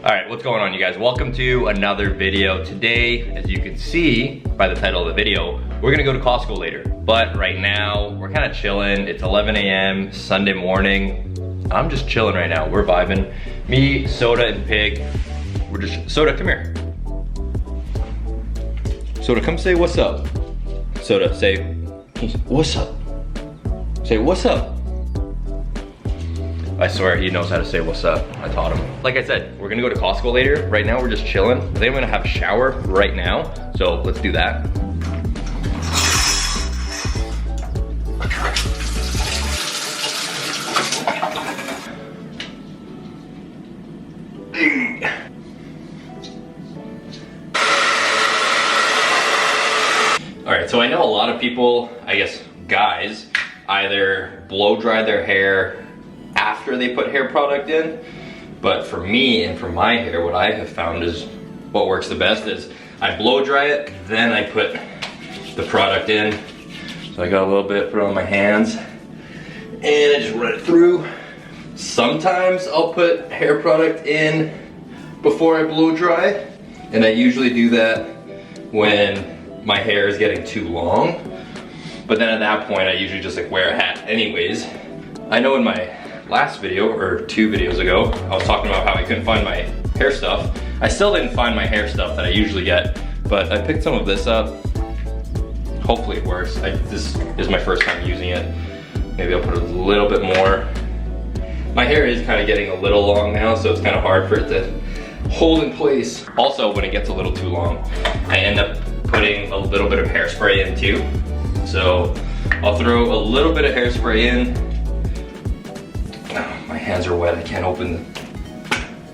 Alright, what's going on, you guys? Welcome to another video. Today, as you can see by the title of the video, we're gonna go to Costco later. But right now, we're kind of chilling. It's 11 a.m. Sunday morning. I'm just chilling right now. We're vibing. Me, Soda, and Pig. We're just, Soda, come here. Soda, come say what's up. Soda, say, what's up? Say, what's up? I swear he knows how to say what's up. I taught him. Like I said, we're gonna go to Costco later. Right now we're just chilling. I think I'm gonna have a shower right now. So let's do that. All right, so I know a lot of people, I guess guys, either blow dry their hair after they put hair product in, but for me and for my hair, what I have found is what works the best is I blow dry it, then I put the product in. So I got a little bit, put it on my hands, and I just run it through. Sometimes I'll put hair product in before I blow dry, and I usually do that when my hair is getting too long. But then at that point, I usually just like wear a hat anyways. I know in my last video, or 2 videos ago, I was talking about how I couldn't find my hair stuff. I still didn't find my hair stuff that I usually get, but I picked some of this up. Hopefully it works. This is my first time using it. Maybe I'll put a little bit more. My hair is kind of getting a little long now, so it's kind of hard for it to hold in place. Also, when it gets a little too long, I end up putting a little bit of hairspray in too. So I'll throw a little bit of hairspray in. Oh, my hands are wet, I can't open them.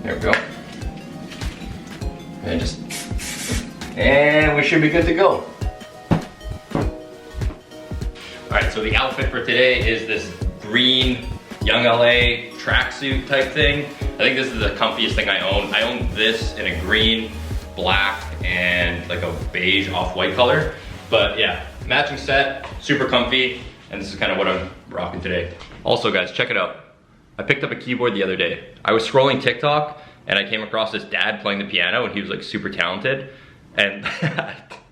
There we go. And we should be good to go. Alright, so the outfit for today is this green Young LA tracksuit type thing. I think this is the comfiest thing I own. I own this in a green, black, and like a beige off-white color. But yeah, matching set, super comfy, and this is kind of what I'm rocking today. Also guys, check it out. I picked up a keyboard the other day. I was scrolling TikTok and I came across this dad playing the piano, and he was like super talented. And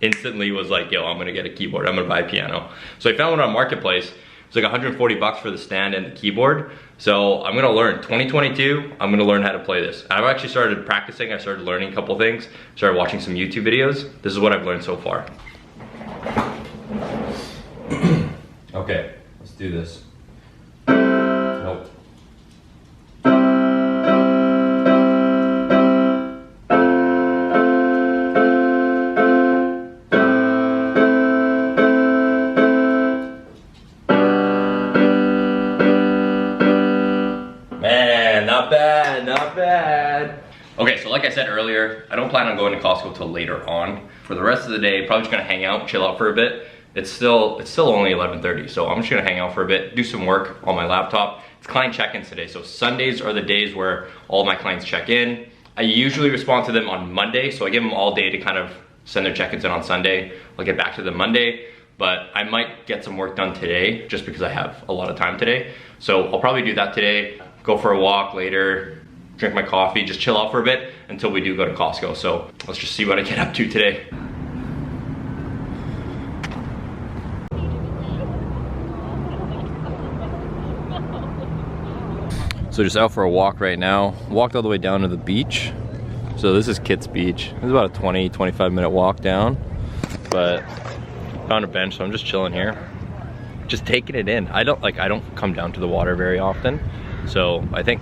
instantly was like, yo, I'm gonna get a keyboard. I'm gonna buy a piano. So I found one on Marketplace. It's like 140 bucks for the stand and the keyboard. So I'm gonna learn, 2022, I'm gonna learn how to play this. I've actually started practicing. I started learning a couple things. Started watching some YouTube videos. This is what I've learned so far. Okay, let's do this. Nope. Man, not bad, not bad. Okay, so like I said earlier, I don't plan on going to Costco till later on. For the rest of the day, probably just gonna hang out, chill out for a bit. It's still only 11:30, so I'm just gonna hang out for a bit, do some work on my laptop. It's client check-ins today, so Sundays are the days where all my clients check in. I usually respond to them on Monday, so I give them all day to kind of send their check-ins in on Sunday. I'll get back to them Monday, but I might get some work done today just because I have a lot of time today. So I'll probably do that today, go for a walk later, drink my coffee, just chill out for a bit until we do go to Costco. So let's just see what I get up to today. So just out for a walk right now. Walked all the way down to the beach. So this is Kit's Beach. It's about a 20-25 minute walk down, but found a bench, so I'm just chilling here. Just taking it in. I don't come down to the water very often. So I think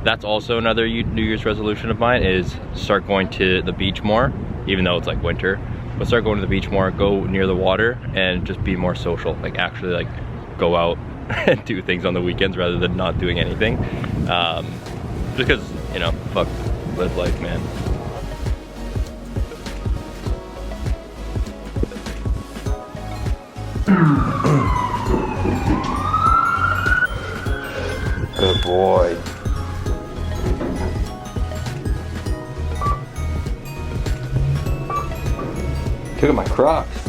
that's also another New Year's resolution of mine, is start going to the beach more, even though it's like winter. But start going to the beach more, go near the water, and just be more social. Like actually like go out and do things on the weekends rather than not doing anything. Just because, you know, fuck, live life, man. Good boy. Look at my Crocs.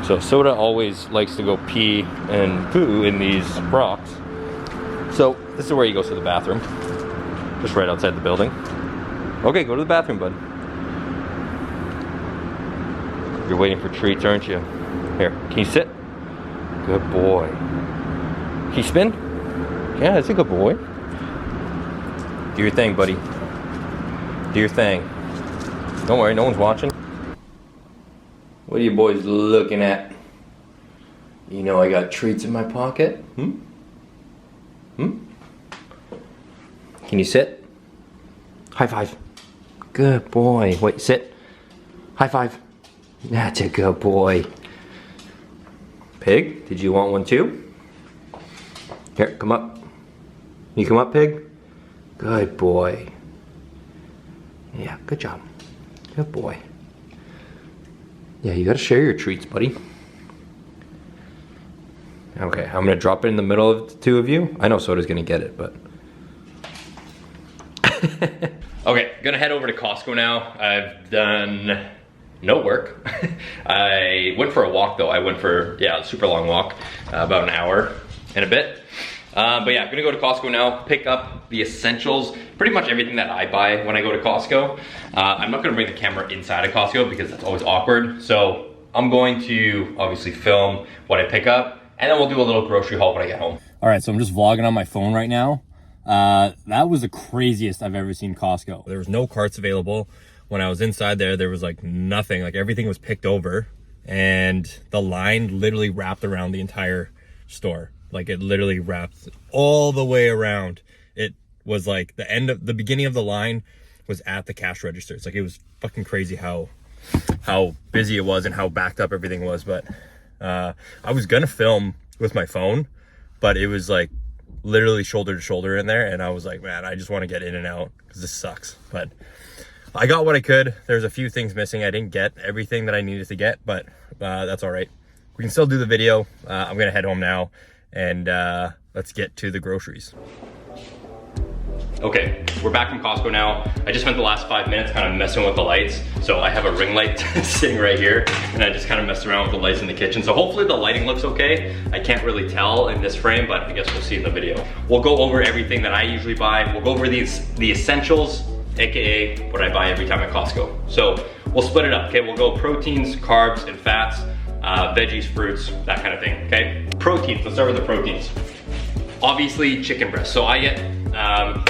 So So Soda always likes to go pee and poo in these rocks. So this is where he goes to the bathroom. Just right outside the building. Okay, go to the bathroom, bud. You're waiting for treats, aren't you? Here, can you sit? Good boy. Can you spin? Yeah, that's a good boy. Do your thing, buddy. Do your thing. Don't worry, no one's watching. What are you boys looking at? You know I got treats in my pocket? Hmm? Can you sit? High five. Good boy. Wait, sit. High five. That's a good boy. Pig, did you want one too? Here, come up. You come up, Pig? Good boy. Yeah, good job. Good boy. Yeah, you gotta share your treats, buddy. Okay, I'm gonna drop it in the middle of the two of you. I know Soda's gonna get it, but. Okay, gonna head over to Costco now. I've done no work. I went for a walk though. I went for, yeah, a super long walk, about an hour and a bit. But yeah, I'm gonna go to Costco now, pick up the essentials, pretty much everything that I buy when I go to Costco. I'm not gonna bring the camera inside of Costco because that's always awkward. So I'm going to obviously film what I pick up, and then we'll do a little grocery haul when I get home. All right, so I'm just vlogging on my phone right now. That was the craziest I've ever seen Costco. There was no carts available. When I was inside there was like nothing, like everything was picked over, and the line literally wrapped around the entire store. Like it literally wrapped all the way around. It was like the beginning of the line was at the cash register. It's like, it was fucking crazy how busy it was and how backed up everything was. But I was gonna film with my phone, but it was like literally shoulder to shoulder in there, and I was like, man, I just want to get in and out because this sucks. But I got what I could. There's a few things missing. I didn't get everything that I needed to get, but that's all right. We can still do the video. I'm gonna head home now, and let's get to the groceries. Okay, we're back from Costco now. I just spent the last 5 minutes kind of messing with the lights. So I have a ring light sitting right here, and I just kind of messed around with the lights in the kitchen. So hopefully the lighting looks okay. I can't really tell in this frame, but I guess we'll see in the video. We'll go over everything that I usually buy. We'll go over the essentials, AKA what I buy every time at Costco. So we'll split it up, okay? We'll go proteins, carbs, and fats, veggies, fruits, that kind of thing, okay? Proteins, let's start with the proteins. Obviously, chicken breast. So I get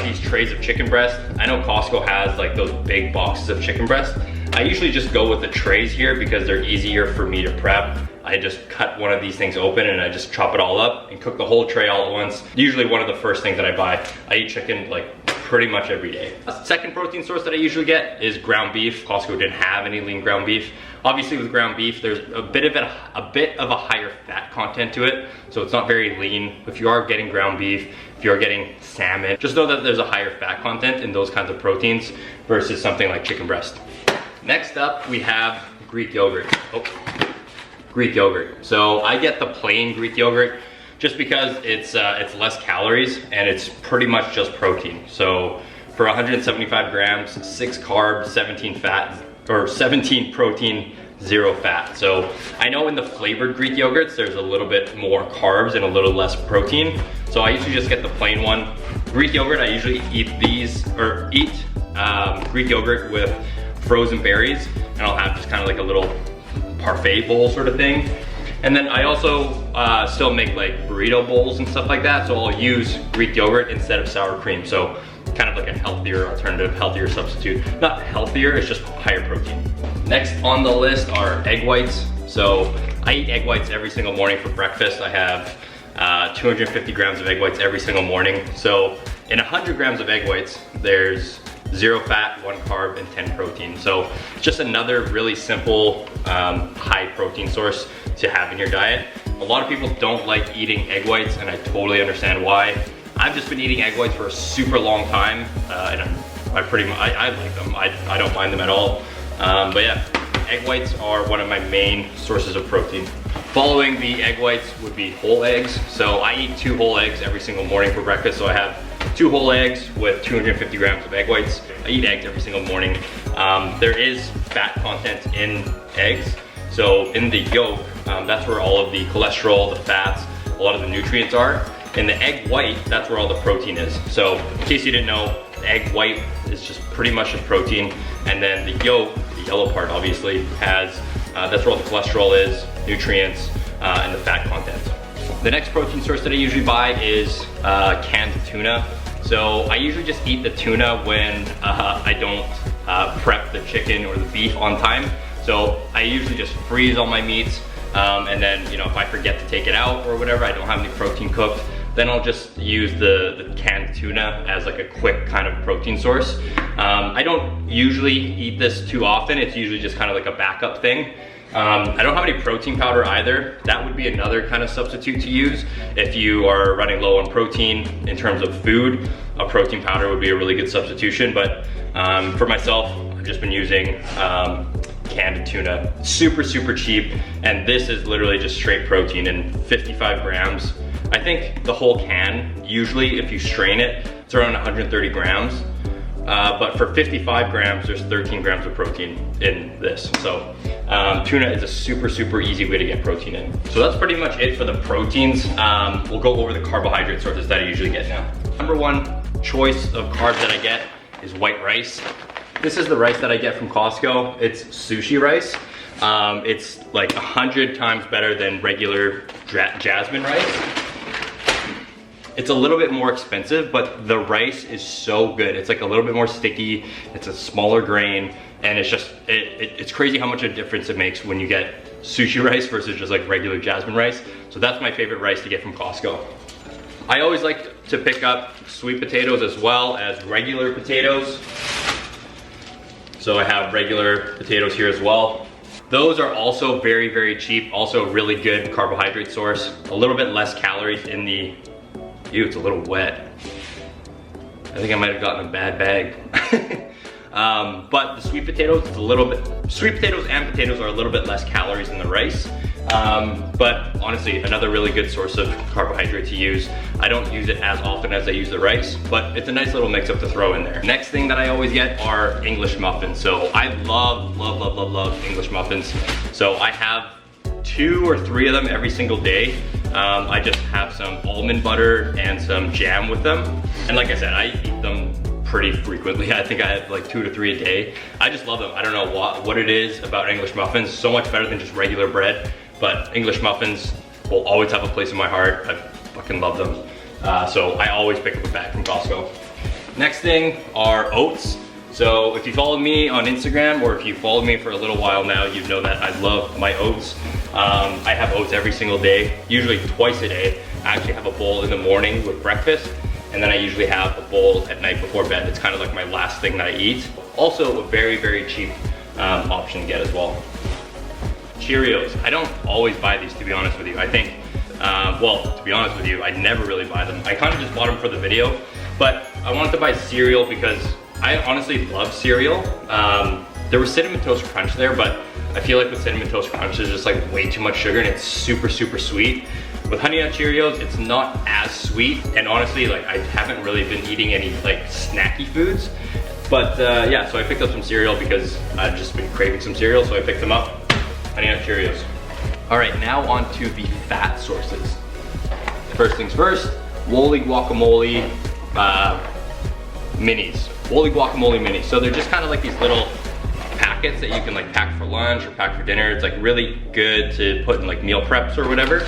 these trays of chicken breast. I know Costco has like those big boxes of chicken breast. I usually just go with the trays here because they're easier for me to prep. I just cut one of these things open and I just chop it all up and cook the whole tray all at once. Usually one of the first things that I buy. I eat chicken like pretty much every day. A second protein source that I usually get is ground beef. Costco didn't have any lean ground beef. Obviously with ground beef, there's a bit of a higher fat content to it, so it's not very lean. If you are getting ground beef, if you're getting salmon, just know that there's a higher fat content in those kinds of proteins versus something like chicken breast. Next up, we have Greek yogurt. Greek yogurt. So I get the plain Greek yogurt just because it's less calories and it's pretty much just protein. So for 175 grams, 6 carbs, 17 fat, or 17 protein, 0 fat. So I know in the flavored Greek yogurts, there's a little bit more carbs and a little less protein. So I usually just get the plain one. Greek yogurt, I usually eat Greek yogurt with frozen berries, and I'll have just kind of like a little parfait bowl sort of thing. And then I also still make like burrito bowls and stuff like that. So I'll use Greek yogurt instead of sour cream. So kind of like a healthier alternative, healthier substitute. Not healthier, it's just higher protein. Next on the list are egg whites. So I eat egg whites every single morning for breakfast. I have 250 grams of egg whites every single morning. So in 100 grams of egg whites, there's 0 fat, 1 carb, and 10 protein. So just another really simple high protein source to have in your diet. A lot of people don't like eating egg whites, and I totally understand why. I've just been eating egg whites for a super long time, and I like them. I don't mind them at all. But yeah, egg whites are one of my main sources of protein. Following the egg whites would be whole eggs. So I eat 2 whole eggs every single morning for breakfast. So I have 2 whole eggs with 250 grams of egg whites. I eat eggs every single morning. There is fat content in eggs. So in the yolk, That's where all of the cholesterol, the fats, a lot of the nutrients are. And the egg white, that's where all the protein is. So in case you didn't know, the egg white is just pretty much just protein. And then the yolk, the yellow part obviously, has, that's where all the cholesterol is, nutrients, and the fat content. The next protein source that I usually buy is canned tuna. So I usually just eat the tuna when I don't prep the chicken or the beef on time. So I usually just freeze all my meats, and then, you know, if I forget to take it out or whatever, I don't have any protein cooked, then I'll just use the canned tuna as like a quick kind of protein source. I don't usually eat this too often. It's usually just kind of like a backup thing. I don't have any protein powder either. That would be another kind of substitute to use. If you are running low on protein in terms of food, a protein powder would be a really good substitution. But for myself, I've just been using canned tuna. Super, super cheap. And this is literally just straight protein in 55 grams. I think the whole can, usually if you strain it, it's around 130 grams. But for 55 grams, there's 13 grams of protein in this. So tuna is a super, super easy way to get protein in. So that's pretty much it for the proteins. We'll go over the carbohydrate sources that I usually get now. Number one choice of carbs that I get is white rice. This is the rice that I get from Costco. It's sushi rice. It's like 100 times better than regular jasmine rice. It's a little bit more expensive, but the rice is so good. It's like a little bit more sticky, it's a smaller grain, and it's just, it's crazy how much of a difference it makes when you get sushi rice versus just like regular jasmine rice. So that's my favorite rice to get from Costco. I always like to pick up sweet potatoes as well as regular potatoes. So I have regular potatoes here as well. Those are also very, very cheap. Also a really good carbohydrate source. A little bit less calories in the, ew, it's a little wet. I think I might have gotten a bad bag. But the sweet potatoes, it's a little bit, sweet potatoes and potatoes are a little bit less calories than the rice. But honestly, another really good source of carbohydrate to use. I don't use it as often as I use the rice, but it's a nice little mix up to throw in there. Next thing that I always get are English muffins. So I love, love, love, love, love English muffins. So I have 2 or 3 of them every single day. I just have some almond butter and some jam with them. And like I said, I eat them pretty frequently. I think I have like 2 to 3 a day. I just love them. I don't know what it is about English muffins. So much better than just regular bread. But English muffins will always have a place in my heart. I fucking love them. So I always pick up a bag from Costco. Next thing are oats. So if you follow me on Instagram, or if you followed me for a little while now, you know that I love my oats. I have oats every single day, usually twice a day. I actually have a bowl in the morning with breakfast, and then I usually have a bowl at night before bed. It's kind of like my last thing that I eat. Also a very, very cheap option to get as well. Cheerios. I don't always buy these, to be honest with you. I think, well, to be honest with you, I never really buy them. I kind of just bought them for the video, but I wanted to buy cereal because I honestly love cereal. There was Cinnamon Toast Crunch there, but I feel like with Cinnamon Toast Crunch, there's just like way too much sugar and it's super, super sweet. With Honey Nut Cheerios, it's not as sweet. And honestly, like I haven't really been eating any like snacky foods. But yeah, so I picked up some cereal because I've just been craving some cereal, so I picked them up. Honey Nut Cheerios. All right, now on to the fat sources. First things first, Wholly Guacamole minis. Wholly Guacamole minis. So they're just kind of like these little packets that you can like pack for lunch or pack for dinner. It's like really good to put in like meal preps or whatever.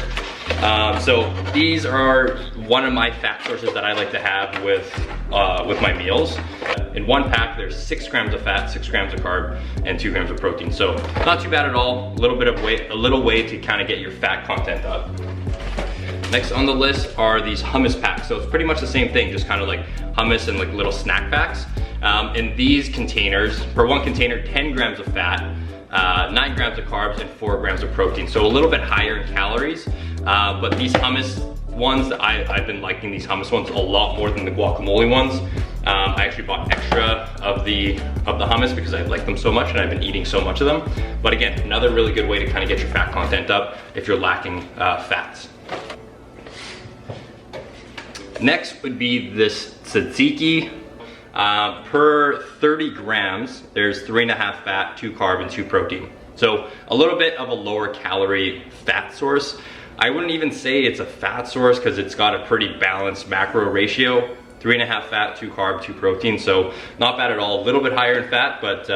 So these are one of my fat sources that I like to have with my meals. In one pack, there's 6 grams of fat, 6 grams of carb, and 2 grams of protein. So not too bad at all. A little bit of weight, a little way to kind of get your fat content up. Next on the list are these hummus packs. So it's pretty much the same thing, just kind of like hummus and like little snack packs. In these containers, per one container, 10 grams of fat, 9 grams of carbs, and 4 grams of protein. So a little bit higher in calories, but these hummus ones, I've been liking these hummus ones a lot more than the guacamole ones. I actually bought extra of the hummus because I like them so much and I've been eating so much of them. But again, another really good way to kind of get your fat content up if you're lacking fats. Next would be this tzatziki. Per 30 grams, there's 3.5 fat, 2 carb, and 2 protein. So a little bit of a lower calorie fat source. I wouldn't even say it's a fat source because it's got a pretty balanced macro ratio. 3.5 fat, 2 carb, 2 protein. So not bad at all. A little bit higher in fat, but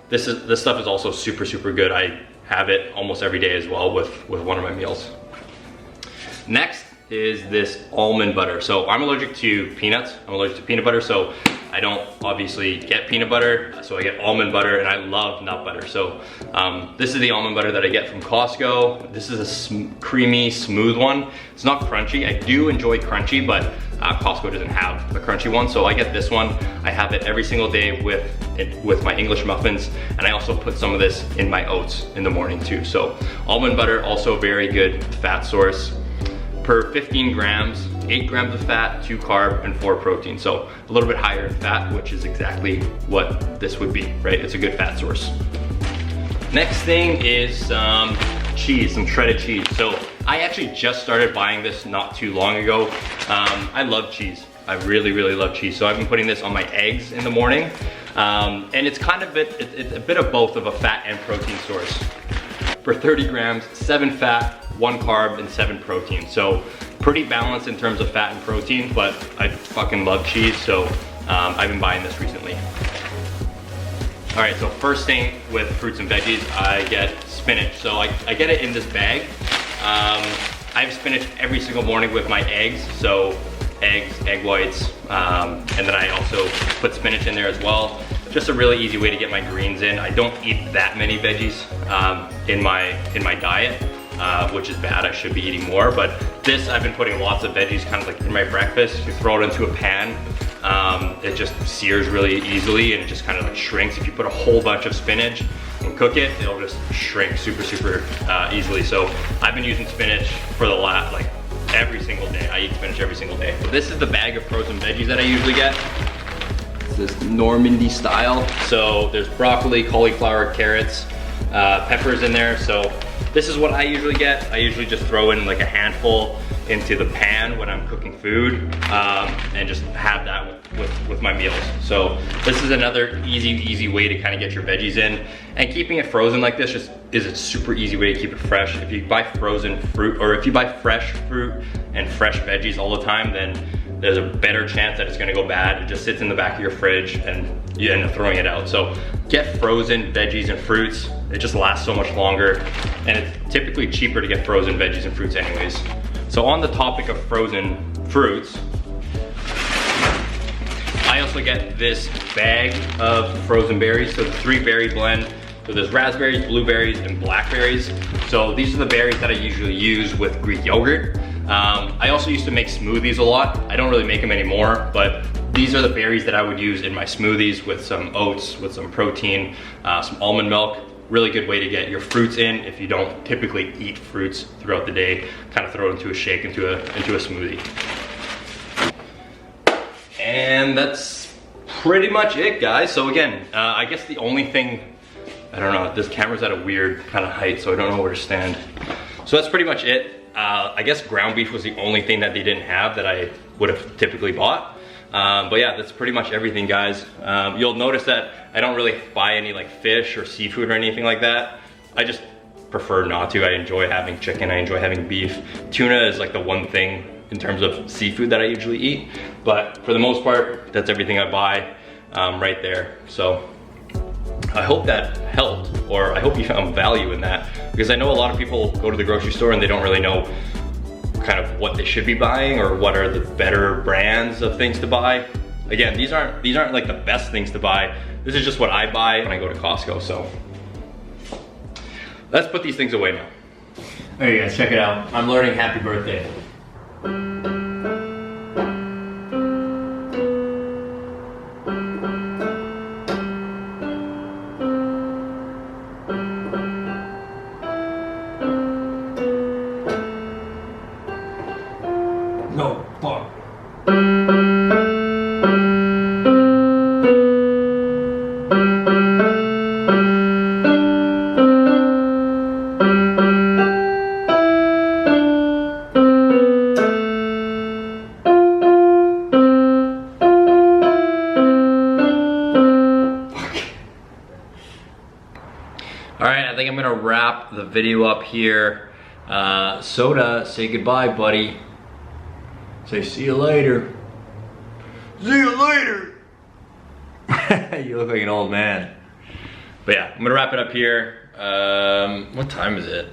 this stuff is also super, super good. I have it almost every day as well with one of my meals. Next is this almond butter. So I'm allergic to peanuts. I'm allergic to peanut butter, so I don't obviously get peanut butter, so I get almond butter, and I love nut butter. So this is the almond butter that I get from Costco. This is a creamy, smooth one. It's not crunchy. I do enjoy crunchy, but Costco doesn't have the crunchy one, so I get this one. I have it every single day with my English muffins, and I also put some of this in my oats in the morning too. So almond butter, also a very good fat source. Per 15 grams, 8 grams of fat, 2 carb, and 4 protein. So a little bit higher in fat, which is exactly what this would be, right? It's a good fat source. Next thing is some cheese, some shredded cheese. So I actually just started buying this not too long ago. I love cheese. I really, really love cheese. So I've been putting this on my eggs in the morning. And it's kind of it's a bit of both of a fat and protein source. For 30 grams, 7 fat, 1 carb, and 7 protein. So pretty balanced in terms of fat and protein, but I fucking love cheese, so I've been buying this recently. All right, so first thing with fruits and veggies, I get spinach. So I get it in this bag. I have spinach every single morning with my eggs. So eggs, egg whites, and then I also put spinach in there as well. Just a really easy way to get my greens in. I don't eat that many veggies in my diet, which is bad. I should be eating more, but this I've been putting lots of veggies kind of like in my breakfast. You throw it into a pan, it just sears really easily and it just kind of like shrinks. If you put a whole bunch of spinach and cook it, it'll just shrink super, super easily. So I've been using spinach for the last, like every single day. I eat spinach every single day. So this is the bag of frozen veggies that I usually get. This Normandy style. So there's broccoli, cauliflower, carrots, peppers in there. So this is what I usually get. I usually just throw in like a handful into the pan when I'm cooking food and just have that with my meals. So this is another easy way to kind of get your veggies in. And keeping it frozen like this just is a super easy way to keep it fresh. If you buy frozen fruit, or if you buy fresh fruit and fresh veggies all the time, then there's a better chance that it's gonna go bad. It just sits in the back of your fridge and you end up throwing it out. So get frozen veggies and fruits. It just lasts so much longer, and it's typically cheaper to get frozen veggies and fruits anyways. So on the topic of frozen fruits, I also get this bag of frozen berries. So the 3-berry blend. So there's raspberries, blueberries, and blackberries. So these are the berries that I usually use with Greek yogurt. I also used to make smoothies a lot. I don't really make them anymore, but these are the berries that I would use in my smoothies with some oats, with some protein, some almond milk. Really good way to get your fruits in if you don't typically eat fruits throughout the day. Kind of throw it into a shake, into a smoothie. And that's pretty much it, guys. So again, I guess the only thing, I don't know, this camera's at a weird kind of height, so I don't know where to stand. So that's pretty much it. I guess ground beef was the only thing that they didn't have that I would have typically bought. But yeah, that's pretty much everything, guys. You'll notice that I don't really buy any like fish or seafood or anything like that. I just prefer not to. I enjoy having chicken, I enjoy having beef. Tuna is like the one thing in terms of seafood that I usually eat. But for the most part, that's everything I buy right there. So I hope that helped, or I hope you found value in that, because I know a lot of people go to the grocery store and they don't really know kind of what they should be buying or what are the better brands of things to buy. Again, these aren't like the best things to buy. This is just what I buy when I go to Costco. So let's put these things away now. All right, guys, check it out. I'm learning happy birthday. No, fuck. I'm gonna wrap the video up here. Soda, say goodbye, buddy. Say see you later. See you later. You look like an old man. But yeah, I'm gonna wrap it up here. What time is it?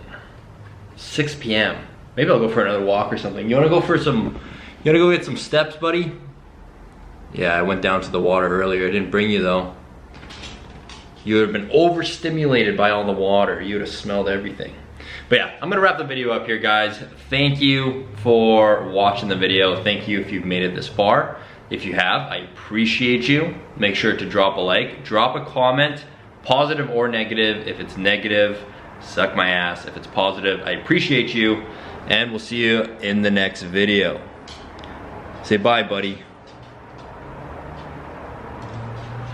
6 p.m. Maybe I'll go for another walk or something. You wanna go for some, you wanna go get some steps, buddy? Yeah, I went down to the water earlier. I didn't bring you though. You would have been overstimulated by all the water. You would have smelled everything. But yeah, I'm gonna wrap the video up here, guys. Thank you for watching the video. Thank you if you've made it this far. If you have, I appreciate you. Make sure to drop a like, drop a comment, positive or negative. If it's negative, suck my ass. If it's positive, I appreciate you. And we'll see you in the next video. Say bye, buddy.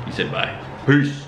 You said bye. Peace.